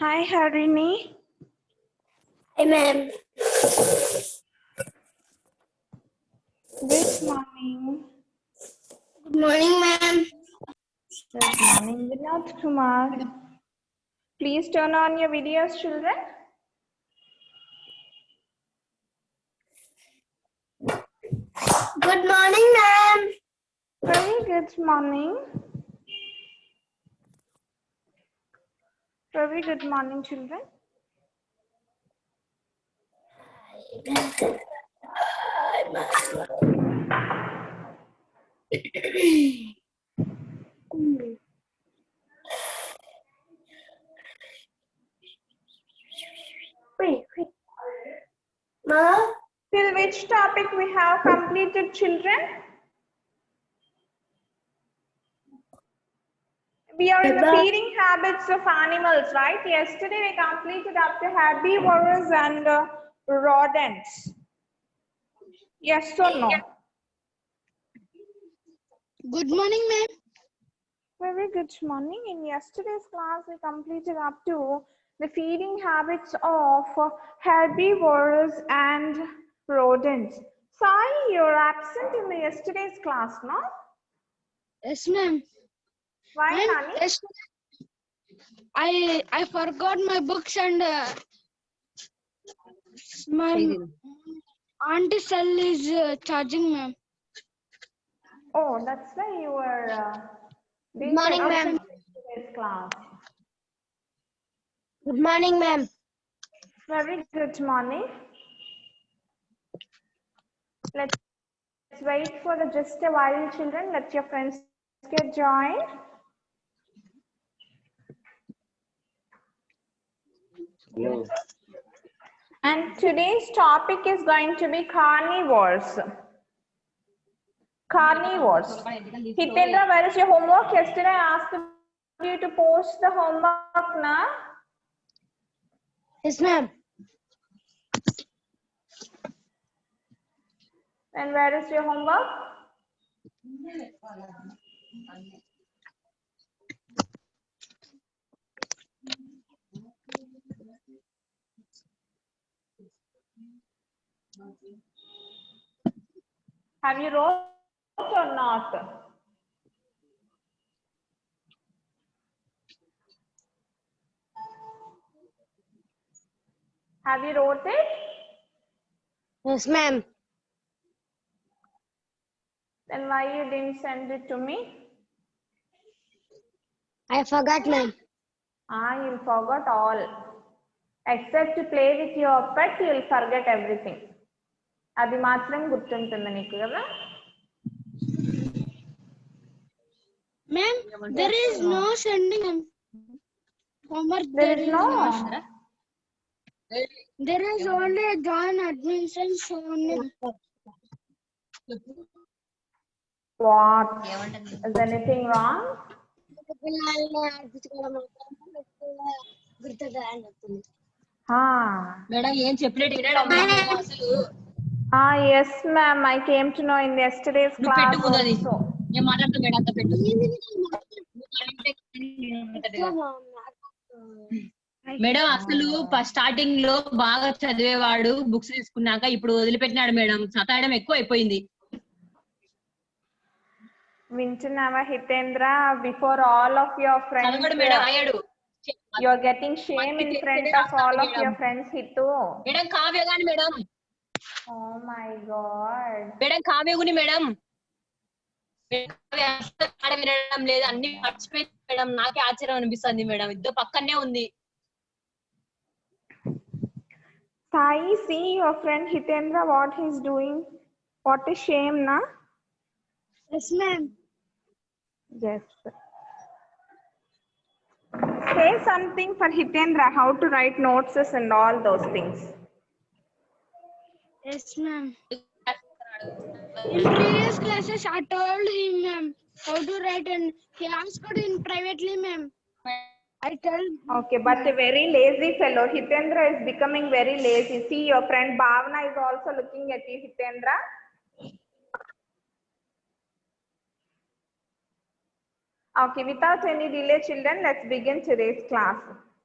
Hi, Harini. Hi, ma'am. Good morning. Good morning, ma'am. Good morning, Vinod Kumar. Please turn on your videos, children. Good morning, ma'am. Very good morning. Very good morning, children. Wait. Ma? Till which topic we have completed, children? We are in the feeding habits of animals, right? Yesterday we completed up to herbivores and rodents. Yes or no? Good morning, ma'am. Very good morning. In yesterday's class, we completed up to the feeding habits of herbivores and rodents. Sai, you're absent in the yesterday's class, no? Yes, ma'am. Why, Ma'am, Nani? yes, I forgot my books and my auntie cell is charging, ma'am. Oh, that's why you were Good morning, ma'am. in yesterday's class. Good morning, ma'am. Very good morning. Let's wait for just a while, children. Let your friends get joined. Hello. And today's topic is going to be carnivores. Carnivores. Hitendra, where is your homework? Yesterday I asked you to post the homework, na? Yes, ma'am. And where is your homework? Have you wrote or not? Have you wrote it? Yes, ma'am. Then why you didn't send it to me? I forgot, ma'am. Ah, you forgot all. Except to play with your pet, you'll forget everything. అది మాత్రం గుర్తుంటుంది నీకు కదా? Ma'am, there is no sending homework. There is no. There is only a join admission shown. What? Is anything wrong? Madam ఏం చెప్పినట్టు వినడం లేదు అసలు. Yes, ma'am. I came to know in yesterday's నువ్వు class పెట్టు ముందు అది. also. నేను మాట్లాడతా మేడం అంతా పెట్టు. మేడం అసలు స్టార్టింగ్ లో బాగా చదివేవాడు బుక్స్ తీసుకున్నాక ఇప్పుడు వదిలిపెట్టినాడు మేడం. చదవడం ఎక్కువ అయిపోయింది. వింటున్నావా Hitendra? Before all of your friends, చదవడు మేడం అయ్యాడు. you are getting shame in front of all of your friends, Hitu. Madam Kavya గాని madam. Oh my God. Madam Kavya గుని మేడం. వినడం లేదు, అన్ని మర్చిపోయింది మేడం. నాకే ఆశ్చర్యం అనిపిస్తుంది మేడం. ఇద్దరు పక్కనే ఉంది. Sai, see your friend Hitendra, what he's doing. What a shame, na? Yes, ma'am. Yes. Say something for Hitendra, how to write notes and all those things. Yes, ma'am. In previous classes, I told him, ma'am, how to write, and he asked in privately, ma'am. I tell. Okay, but a very lazy fellow. Hitendra is becoming very lazy. See, your friend Bhavna is also looking at you, Hitendra. Okay, without any delay, children, let's begin today's class.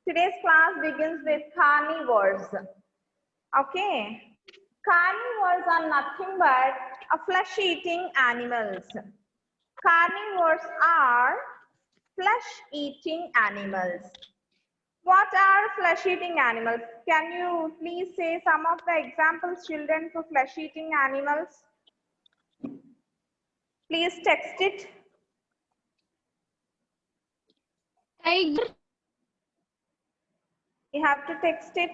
Today's class begins with carnivores. Okay. Carnivores are nothing but flesh-eating animals. Carnivores are flesh-eating animals. What are flesh-eating animals? Can you please say some of the examples, children, for flesh-eating animals? Please text it. Tiger, You have to text it.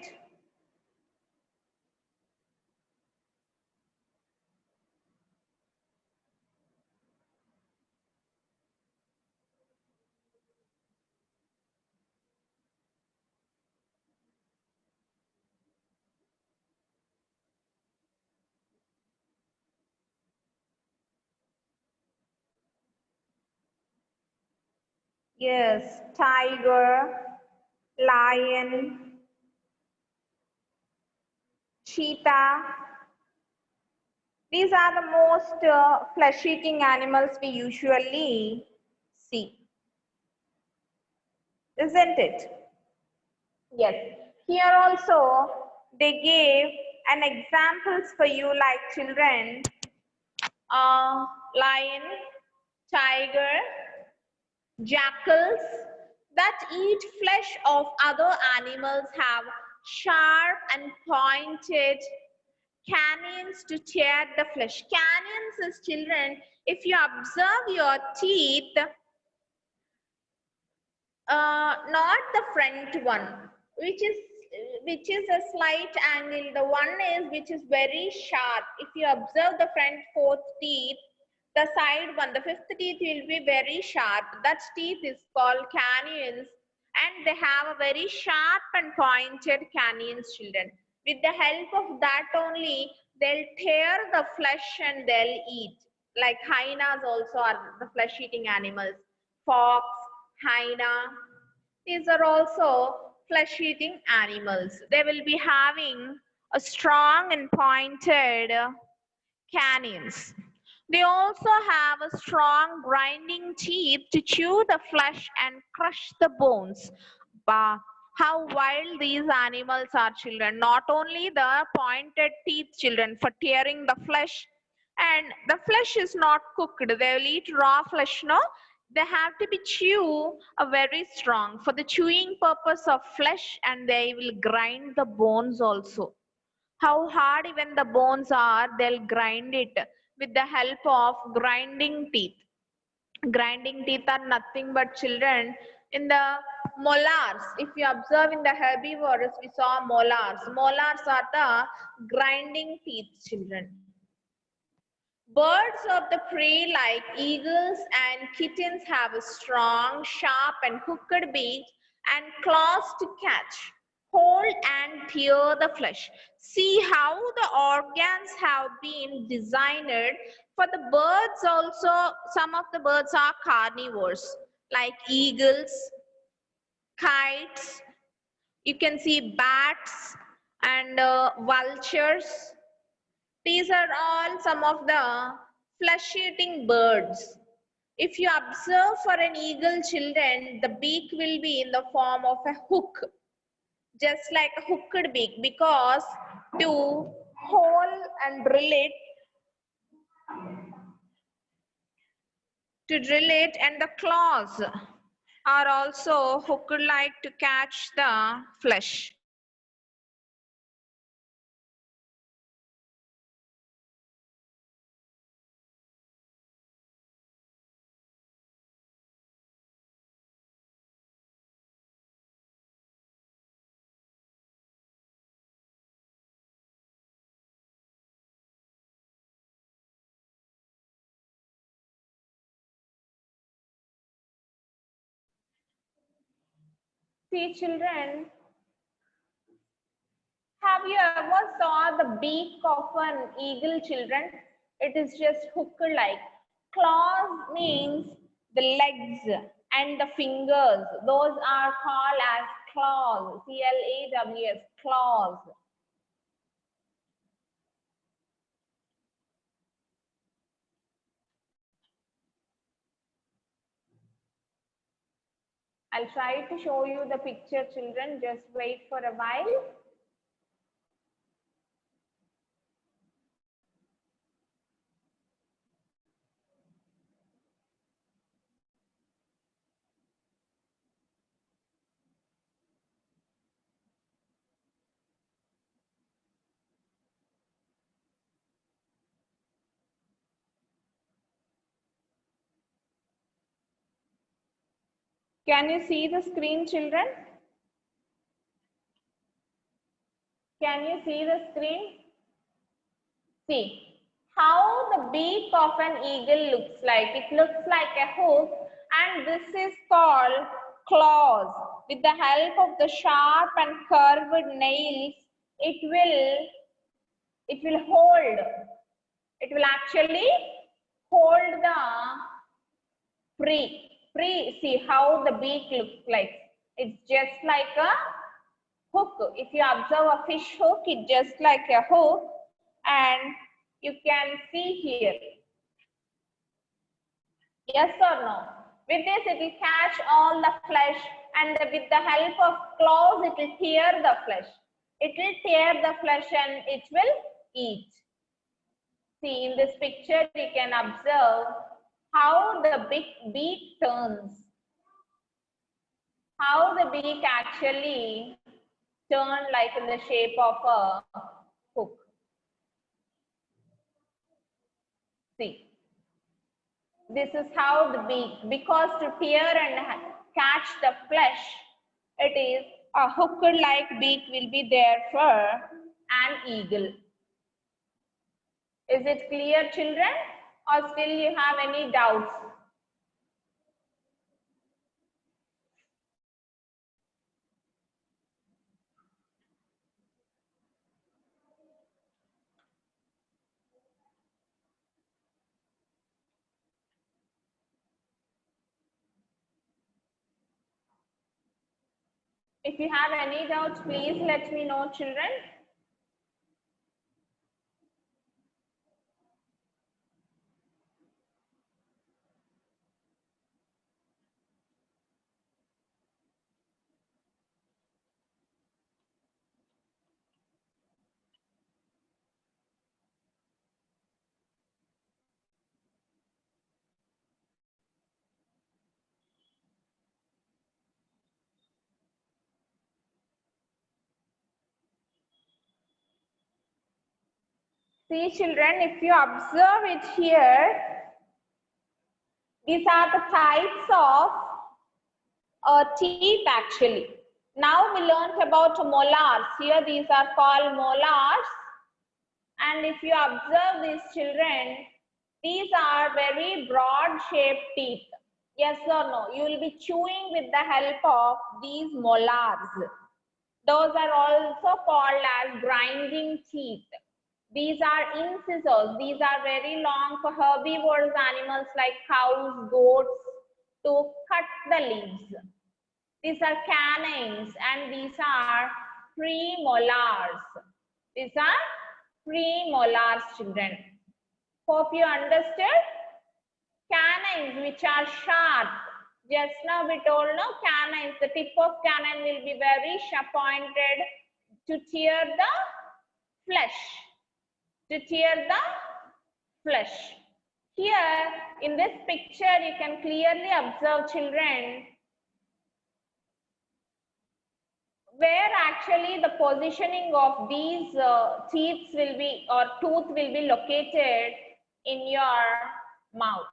Yes, tiger, lion, cheetah. These are the most flesh-eating animals we usually see, isn't it? Yes. Here also they gave an examples for you like children. Lion, tiger, jackals that eat flesh of other animals have sharp and pointed canines to tear the flesh. Canines is, children, if you observe your teeth, not the front one, which is a slight angle. The one is which is very sharp. If you observe the front fourth teeth, the side one, the fifth teeth will be very sharp. That teeth is called canines, and they have a very sharp and pointed canines, children. With the help of that only, they'll tear the flesh and they'll eat. Like hyenas also are the flesh-eating animals. Fox, hyena, these are also flesh-eating animals. They will be having a strong and pointed canines. They also have a strong grinding teeth to chew the flesh and crush the bones. Bah, how wild these animals are, children. Not only the pointed teeth, children, for tearing the flesh, and the flesh is not cooked. They will eat raw flesh, no? They have to be chew a very strong for the chewing purpose of flesh, and they will grind the bones also. How hard even the bones are, they'll grind it with the help of grinding teeth. Grinding teeth are nothing but, children, in the molars. If you observe in the herbivores, we saw molars. Molars are the grinding teeth, children. Birds of the prey like eagles and kittens have a strong, sharp and hooked beak and claws to catch, hold and tear the flesh. See how the organs have been designed for the birds also. Some of the birds are carnivores like eagles, kites, you can see bats and vultures. These are all some of the flesh-eating birds. If you observe for an eagle, children, the beak will be in the form of a hook, just like a hooked beak, because to hold and drill it, and the claws are also hooked like to catch the flesh. See, children, have you ever saw the beak of an eagle, children? It is just hooked like. Claws means the legs and the fingers. Those are called as claws. C-L-A-W-S, claws. I'll try to show you the picture, children. Just wait for a while. Can you see the screen, children? Can you see the screen? See how the beak of an eagle looks like. It looks like a hook, and this is called claws. With the help of the sharp and curved nails, it will hold. It will actually hold the prey. See how the beak looks like. It's just like a hook. If you observe a fish hook, it's just like a hook, and you can see here. Yes or no? With this, it will catch all the flesh, and with the help of claws, it will tear the flesh. It will tear the flesh and it will eat. See, in this picture, you can observe how the beak turns. How the beak actually turn like in the shape of a hook. See, this is how the beak, because to tear and catch the flesh, it is a hook-like beak will be there for an eagle. Is it clear, children? Or still you have any doubts? If you have any doubts, please let me know, children. See, children, if you observe it here, these are the types of teeth actually. Now we learned about molars. Here these are called molars. And if you observe these, children, these are very broad shaped teeth. Yes or no? You will be chewing with the help of these molars. Those are also called as grinding teeth. These are incisors. These are very long for herbivorous animals like cows, goats, to cut the leaves. These are canines, and these are premolars. These are premolars, children. Hope you understood. Canines, which are sharp. Just now we told, no, canines, the tip of canine will be very sharp pointed to tear the flesh. To tear the flesh. Here in this picture, you can clearly observe, children, where actually the positioning of these teeth will be, or tooth will be located in your mouth.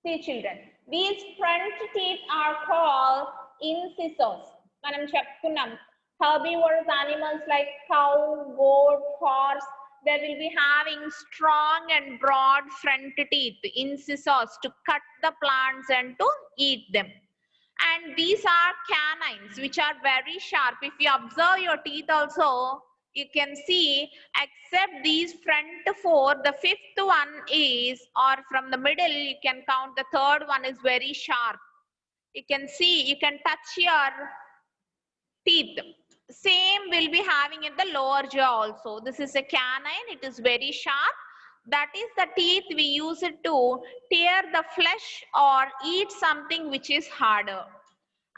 See, children, these front teeth are called incisors. Manam cheptunnam. Herbivorous animals like cow, goat, horse, they will be having strong and broad front teeth, incisors, to cut the plants and to eat them. And these are canines, which are very sharp. If you observe your teeth also, you can see, except these front four, the fifth one is, or from the middle, you can count the third one is very sharp. You can see, you can touch your teeth. Same will be having in the lower jaw also. This is a canine. It is very sharp. That is the teeth we use it to tear the flesh or eat something which is harder.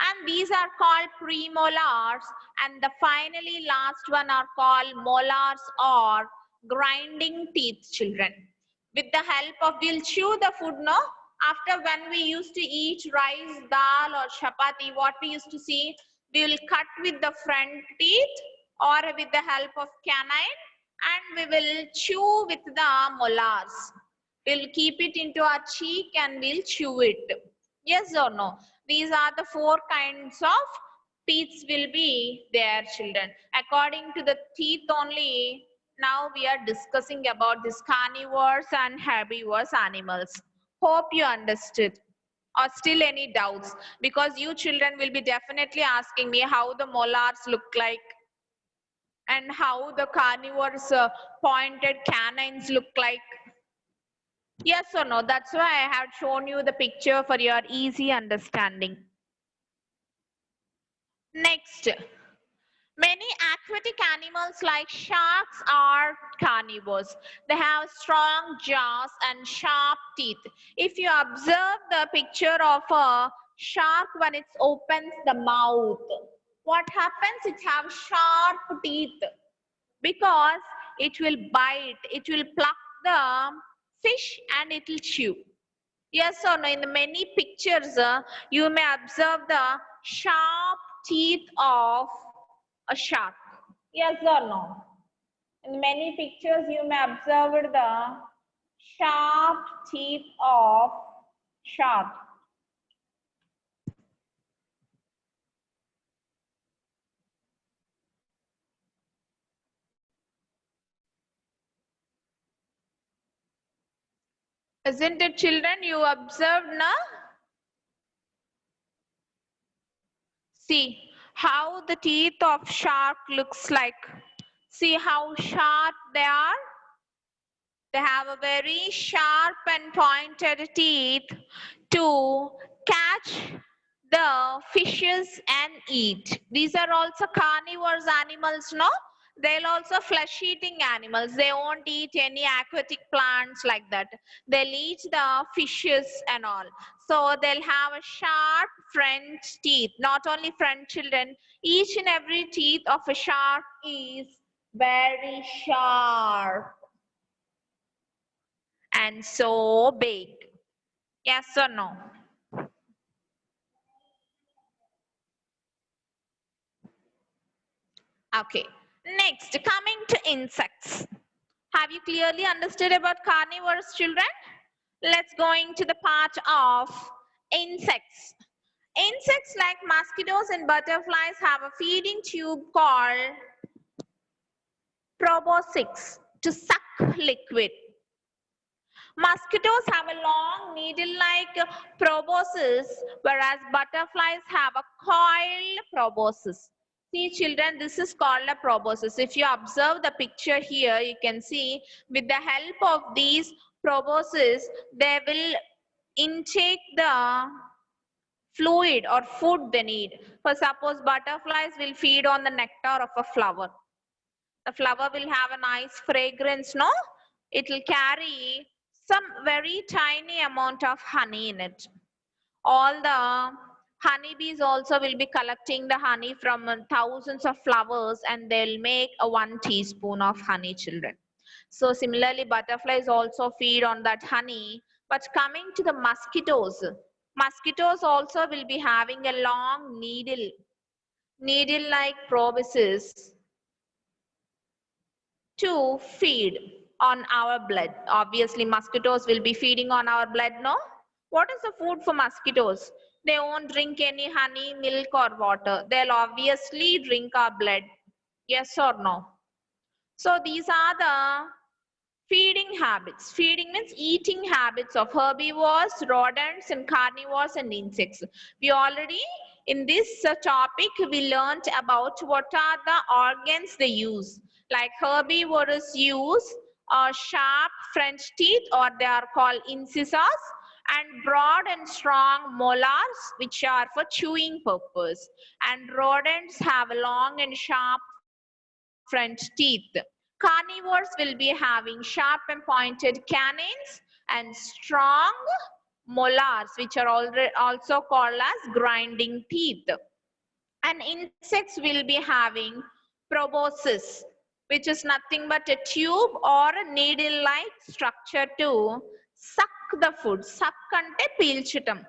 And these are called premolars, and the finally last one are called molars or grinding teeth, children. With the help of, we'll chew the food, no? After when we used to eat rice, dal or chapati, what we used to see, we will cut with the front teeth or with the help of canine, and we will chew with the molars. We'll keep it into our cheek and we'll chew it. Yes or no? These are the four kinds of teeth will be there, children. According to the teeth only, now we are discussing about this carnivores and herbivorous animals. Hope you understood. Or still any doubts? Because you children will be definitely asking me how the molars look like and how the carnivores pointed canines look like. Yes or no? That's why I have shown you the picture for your easy understanding. Next, many aquatic animals like sharks are carnivores. They have strong jaws and sharp teeth. If you observe the picture of a shark when it opens the mouth, what happens? It has sharp teeth because it will bite, it will pluck the fish and it will chew. Yes or no? In the many pictures, you may observe the sharp teeth of a shark. Yes or no? In many pictures, you may observe the sharp teeth of shark. Isn't it, children? You observed, na? See how the teeth of shark looks like. See how sharp they are. They have a very sharp and pointed teeth to catch the fishes and eat. These are also carnivorous animals, no? They'll also flesh-eating animals. They won't eat any aquatic plants like that. They'll eat the fishes and all. So they'll have a sharp front teeth. Not only front, children, each and every teeth of a shark is very sharp and so big. Yes or no? Okay. Next, coming to insects. Have you clearly understood about carnivores, children? Let's go into the part of insects. Insects like mosquitoes and butterflies have a feeding tube called proboscis to suck liquid. Mosquitoes have a long needle-like proboscis, whereas butterflies have a coiled proboscis. See, children, this is called a proboscis. If you observe the picture here, you can see with the help of these proboscis, they will intake the fluid or food they need. For suppose butterflies will feed on the nectar of a flower. The flower will have a nice fragrance, no? It will carry some very tiny amount of honey in it. All the honeybees also will be collecting the honey from thousands of flowers and they'll make a 1 teaspoon of honey, children. So similarly, butterflies also feed on that honey. But coming to the mosquitoes, mosquitoes also will be having a long needle-like proboscis to feed on our blood. Obviously, mosquitoes will be feeding on our blood, no? What is the food for mosquitoes? They won't drink any honey, milk or water. They'll obviously drink our blood. Yes or no? So these are the feeding habits. Feeding means eating habits of herbivores, rodents and carnivores and insects. We already in this topic we learned about what are the organs they use. Like herbivores use sharp front teeth or they are called incisors, and broad and strong molars, which are for chewing purpose. And rodents have long and sharp front teeth. Carnivores will be having sharp and pointed canines and strong molars, which are also called as grinding teeth. And insects will be having proboscis, which is nothing but a tube or a needle-like structure to suck the food. Suck ante peelchatam.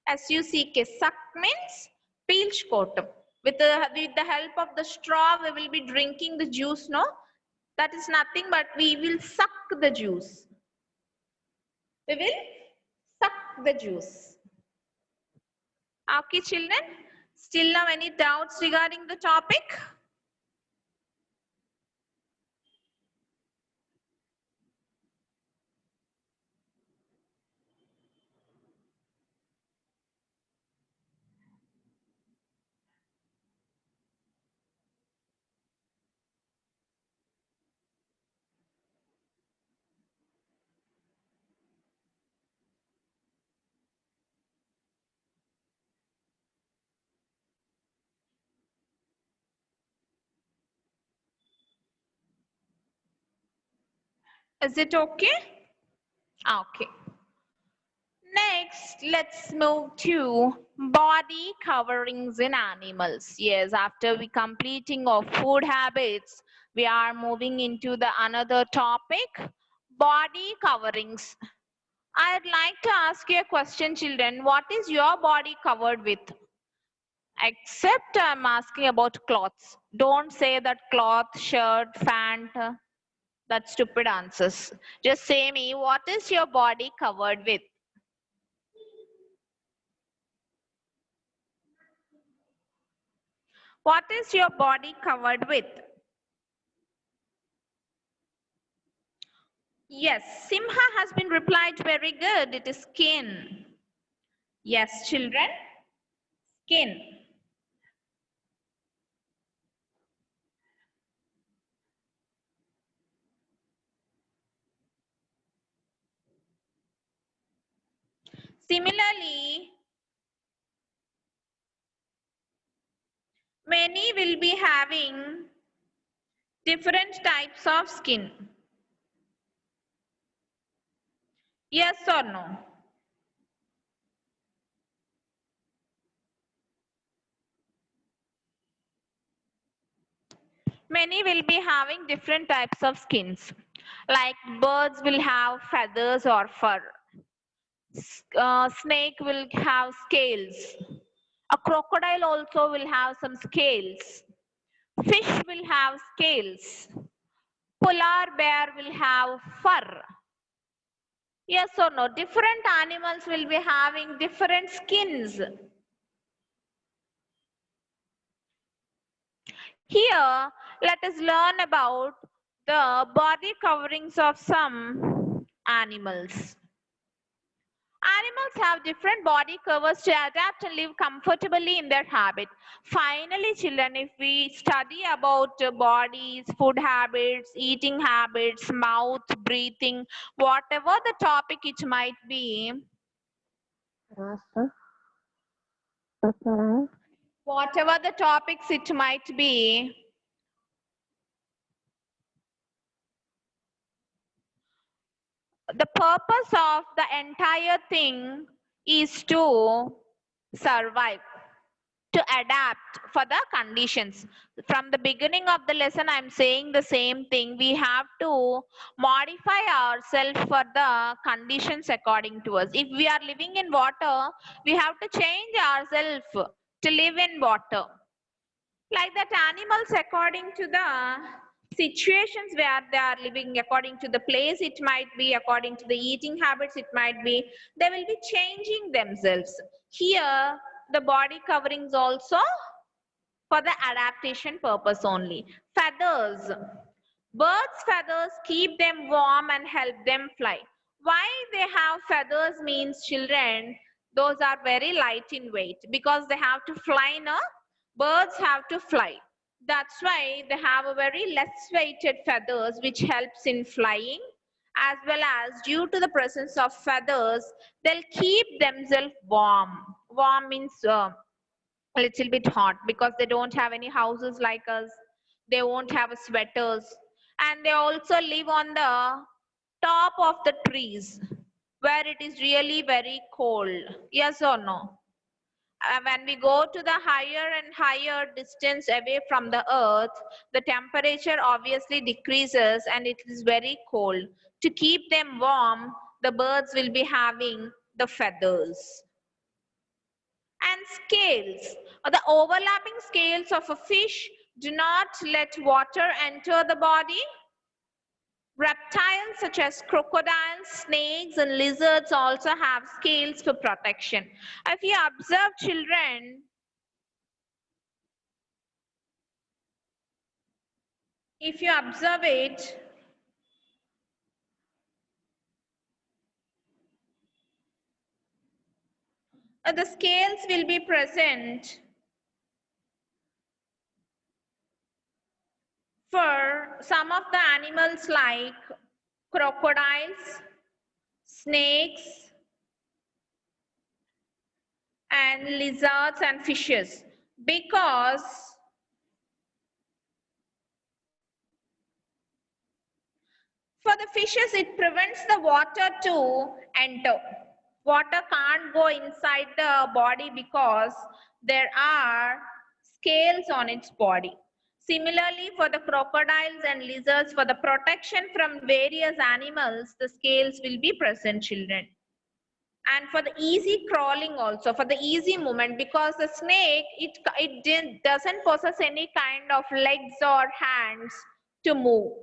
SUCK, suck means peelchukotam. With the help of the straw, we will be drinking the juice, no? That is nothing but we will suck the juice. We will suck the juice. Okay, children? Still now any doubts regarding the topic? Is it okay? Okay. Next, let's move to body coverings in animals. Yes, after we completing of food habits, we are moving into the another topic, body coverings. I'd like to ask you a question, children. What is your body covered with? Except I'm asking about clothes. Don't say that cloth, shirt, pant, that stupid answers. Just say me, what is your body covered with? What is your body covered with? Yes, Simha has been replied very good. It is skin. Yes, children, skin. Similarly, many will be having different types of skin. Yes or no? Many will be having different types of skins. Like birds will have feathers or fur. Snake will have scales. A crocodile also will have some scales. Fish will have scales. Polar bear will have fur. Yes or no? Different animals will be having different skins. Here, let us learn about the body coverings of some animals. Animals have different body covers to adapt and live comfortably in their habit. Finally, children, if we study about bodies, food habits, eating habits, mouth, breathing, whatever the topic it might be, whatever the topics it might be, the purpose of the entire thing is to survive, to adapt for the conditions. From the beginning of the lesson, I'm saying the same thing. We have to modify ourselves for the conditions according to us. If we are living in water, we have to change ourselves to live in water. Like that, animals according to the situations where they are living, according to the place it might be, according to the eating habits it might be, they will be changing themselves. Here the body coverings also for the adaptation purpose only. Feathers. Birds' feathers keep them warm and help them fly. Why they have feathers means, children, those are very light in weight because they have to fly, no? Birds have to fly. That's why they have a very less weighted feathers which helps in flying as well as due to the presence of feathers, they'll keep themselves warm. Warm means a little bit hot because they don't have any houses like us. They won't have sweaters. And they also live on the top of the trees where it is really very cold. Yes or no? When we go to the higher and higher distance away from the earth, the temperature obviously decreases and it is very cold. To keep them warm, the birds will be having the feathers. And scales, or the overlapping scales of a fish do not let water enter the body. Reptiles such as crocodiles, snakes, and lizards also have scales for protection. If you observe children, if you observe it, the scales will be present for some of the animals like crocodiles, snakes, and lizards and fishes, because for the fishes it prevents the water to enter. Water can't go inside the body because there are scales on its body. Similarly, for the crocodiles and lizards, for the protection from various animals, the scales will be present, children. And for the easy crawling also, for the easy movement, because the snake, it doesn't possess any kind of legs or hands to move.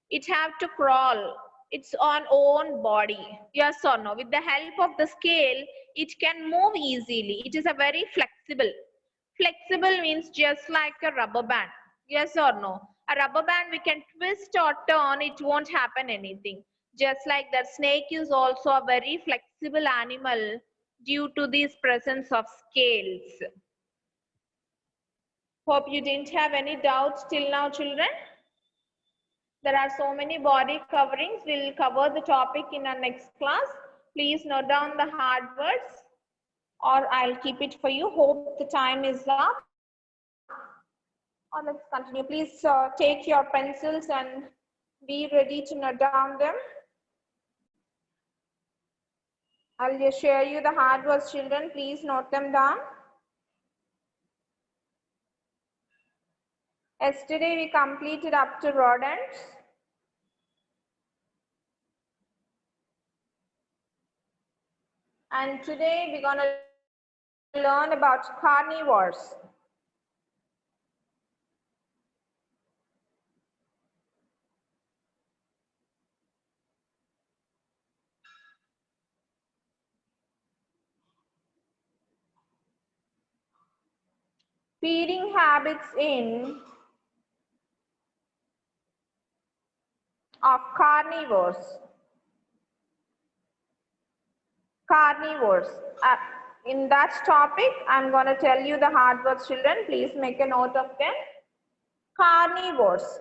It have to crawl. It's on own body. Yes or no? With the help of the scale, it can move easily. It is a very flexible. Flexible means just like a rubber band. Yes or no? A rubber band we can twist or turn, it won't happen anything. Just like that, snake is also a very flexible animal due to this presence of scales. Hope you didn't have any doubts till now, children. There are so many body coverings. We'll cover the topic in our next class. Please note down the hard words or I'll keep it for you. Hope the time is up. Or let's continue. Please take your pencils and be ready to note down them. I'll just share you the hard words, children. Please note them down. Yesterday we completed up to rodents. And today we're going to learn about carnivores. Feeding habits of carnivores. Carnivores. In that topic, I'm going to tell you the hard words, children. Please make a note of them. Carnivores.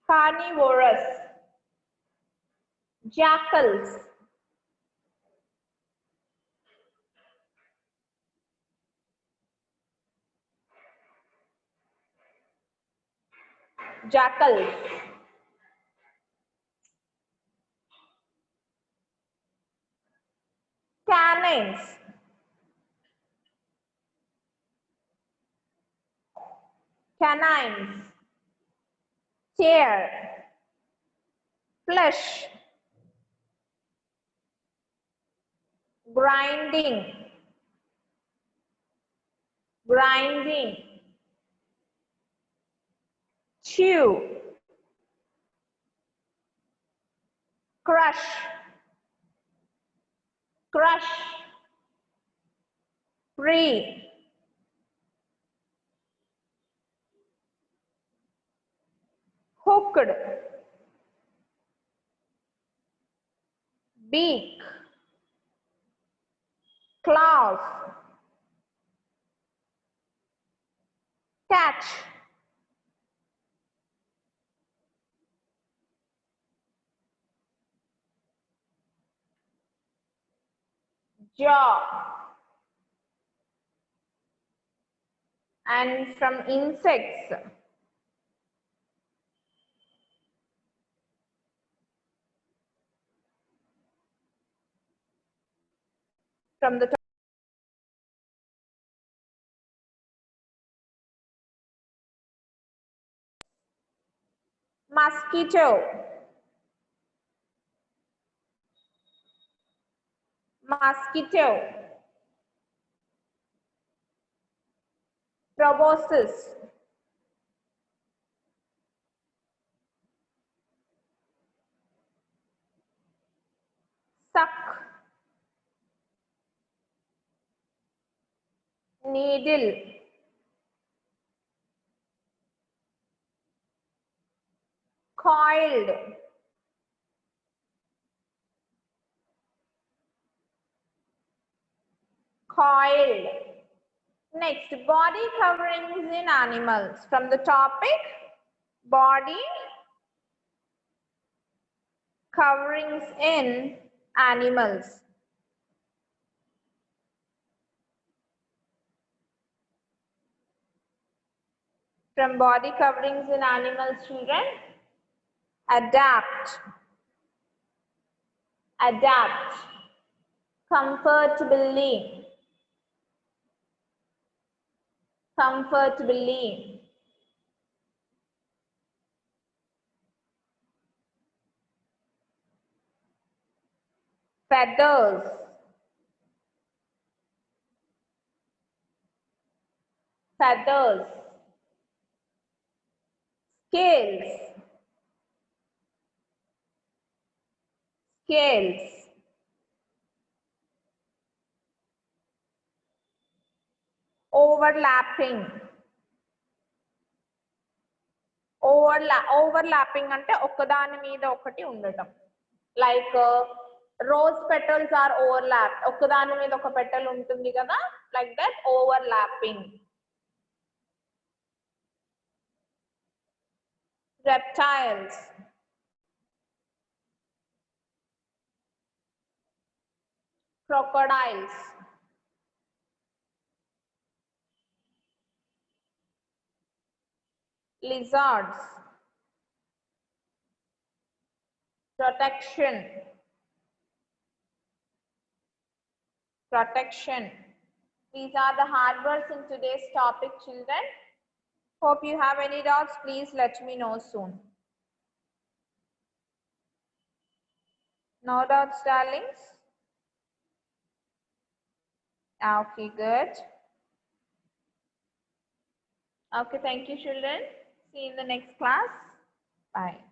Carnivorous. Jackals. Jackals. Canines. Canines. Tear. Flesh. Grinding. Grinding. Chew. Crush. Crush. Free. Hooked. Beak. Claws. Catch. jaw. And from insects, from the top, mosquito, mosquito, proboscis, suck, needle, coiled, coiled. Next, body coverings in animals. From the topic, body coverings in animals. From body coverings in animals, children, adapt, adapt, comfortably, comfortably, feathers, feathers, scales, scales, overlapping, overlapping అంటే ఒకదాని మీద ఒకటి ఉండటం, like rose petals are overlap, ఒకదాని మీద ఒక petal ఉంటుంది కదా, like that overlapping. reptiles, crocodiles, lizards, protection, protection. These are the hard words in today's topic, children. Hope you have any doubts. Please let me know soon. No doubts, darlings? Okay, good. Okay, thank you, children. See you in the next class. Bye.